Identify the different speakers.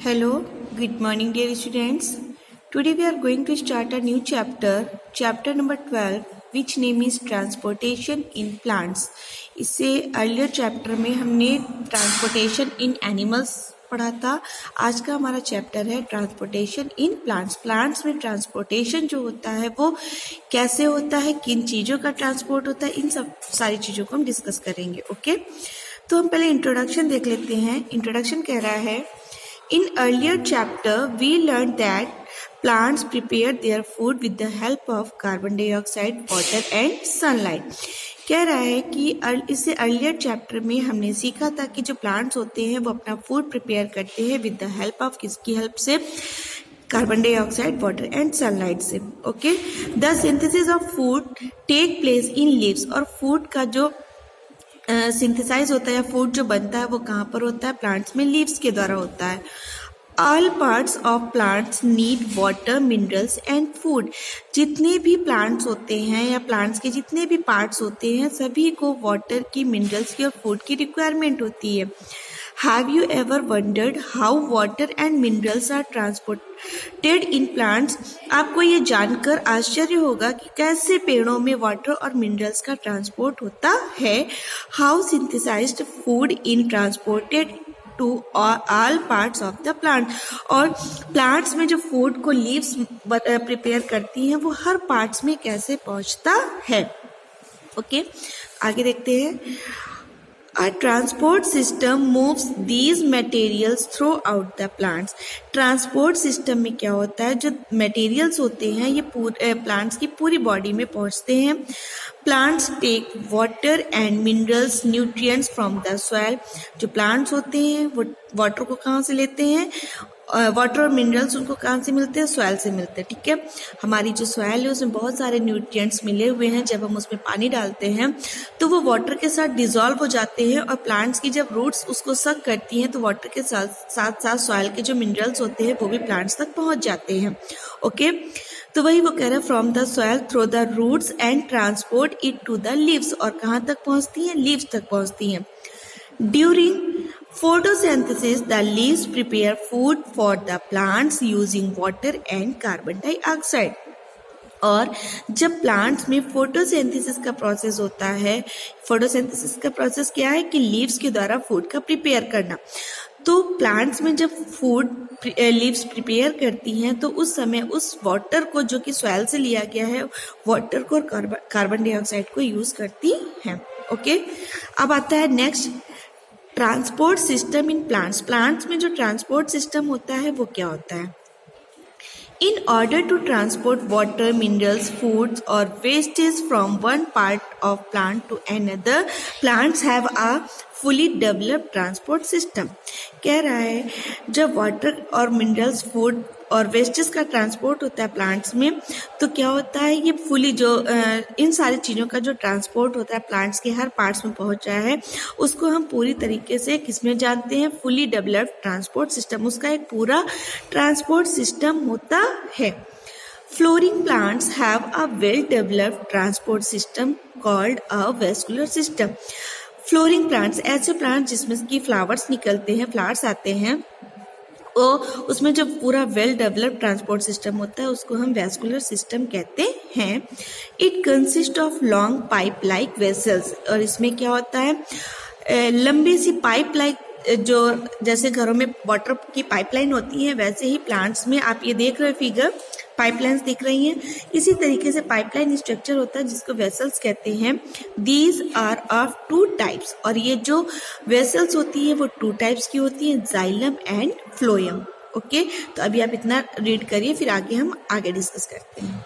Speaker 1: Hello, good morning dear students. Today we are going to start a new chapter number 12, which name is transportation in plants. इससे earlier chapter में हमने transportation इन animals पढ़ा था। आज का हमारा chapter है ट्रांसपोर्टेशन इन प्लांट्स। प्लांट्स में ट्रांसपोर्टेशन जो होता है वो कैसे होता है, किन चीज़ों का ट्रांसपोर्ट होता है, इन सब सारी चीज़ों को हम डिस्कस करेंगे। ओके, तो हम पहले इंट्रोडक्शन देख लेते हैं। इंट्रोडक्शन कह रहा है, in earlier chapter, we learned that plants prepare their food with the help of carbon dioxide, water and sunlight. कह रहा है कि इससे अर्लियर चैप्टर में हमने सीखा था कि जो प्लांट्स होते हैं वो अपना फूड प्रिपेयर करते हैं विद द हेल्प ऑफ किसकी हेल्प से, carbon dioxide, water and sunlight से। Okay, the synthesis of food take place in leaves. और फूड का जो सिंथेसाइज होता है या फूड जो बनता है वो कहाँ पर होता है, प्लांट्स में, लीव्स के द्वारा होता है। All parts of plants need water, minerals and food. जितने भी प्लांट्स होते हैं या प्लांट्स के जितने भी पार्ट्स होते हैं सभी को वाटर की, मिनरल्स की और फूड की रिक्वायरमेंट होती है। Have you ever wondered how water and minerals are transported in plants? आपको ये जानकर आश्चर्य होगा कि कैसे पेड़ों में वाटर और मिनरल्स का ट्रांसपोर्ट होता है। How synthesized food in transported to all parts of the plant. और प्लांट्स में जो फूड को लीव्स प्रिपेयर करती हैं वो हर पार्ट्स में कैसे पहुंचता है। ओके, आगे देखते हैं। A transport system moves these materials throughout the plants. Transport system में क्या होता है, जो मटेरियल्स होते हैं ये प्लांट्स की पूरी बॉडी में पहुंचते हैं। Plants take water and minerals, nutrients from the soil. जो प्लांट्स होते हैं वो वाटर को कहाँ से लेते हैं, वाटर और मिनरल्स उनको कहाँ से मिलते हैं, सॉइल से मिलते हैं। ठीक है, हमारी जो सॉइल है उसमें बहुत सारे न्यूट्रिएंट्स मिले हुए हैं। जब हम उसमें पानी डालते हैं तो वो वाटर के साथ डिजॉल्व हो जाते हैं और प्लांट्स की जब रूट्स उसको सक करती हैं तो वाटर के साथ साथ सॉइल के जो मिनरल्स होते हैं वो भी प्लांट्स तक पहुंच जाते हैं। ओके, तो वही वो कह रहा है, from the soil through the roots and transport it to the leaves. और कहाँ तक पहुंचती हैं, लीव्स तक पहुंचती हैं। During photosynthesis, the leaves prepare food for the plants using water and carbon dioxide. और जब प्लांट्स में फोटोसिंथेसिस का प्रोसेस होता है, फोटोसिंथेसिस का प्रोसेस क्या है कि लीव्स के द्वारा फूड का प्रिपेयर करना। तो प्लांट्स में जब फूड लीव्स प्रिपेयर करती हैं तो उस समय उस वाटर को जो कि सॉइल से लिया गया है, वाटर को और कार्बन डाइऑक्साइड को यूज करती हैं। ओके, अब आता है next, transport system in plants. Plants में जो ट्रांसपोर्ट सिस्टम होता है वो क्या होता है। In order to transport water, minerals, foods और wastage from one part of plant to another, plants have a fully developed transport system. कह रहा है जब वाटर और मिनरल्स, फूड और वेस्टेज का ट्रांसपोर्ट होता है प्लांट्स में तो क्या होता है, ये फुली जो इन सारी चीज़ों का जो ट्रांसपोर्ट होता है प्लांट्स के हर पार्ट्स में पहुंच रहा है उसको हम पूरी तरीके से किसमें जानते हैं, फुली डेवलप्ड ट्रांसपोर्ट सिस्टम। उसका एक पूरा ट्रांसपोर्ट सिस्टम होता है। Flooring plants have a well developed transport system called a vascular system. Flooring plants, ऐसे प्लांट्स जिसमें की फ्लावर्स निकलते हैं, फ्लावर्स आते हैं, उसमें जो पूरा वेल डेवलप्ड ट्रांसपोर्ट सिस्टम होता है उसको हम वेस्कुलर सिस्टम कहते हैं। It consist of long pipe like vessels. और इसमें क्या होता है, लंबी सी पाइप लाइक, जो जैसे घरों में वाटर की पाइपलाइन होती है वैसे ही प्लांट्स में आप ये देख रहे हो फिगर, पाइपलाइंस दिख रही हैं, इसी तरीके से पाइपलाइन स्ट्रक्चर होता है जिसको वेसल्स कहते हैं। These are of two types. और ये जो वेसल्स होती है वो टू टाइप्स की होती है, जाइलम एंड फ्लोएम। ओके, तो अभी आप इतना रीड करिए फिर आगे हम डिस्कस करते हैं।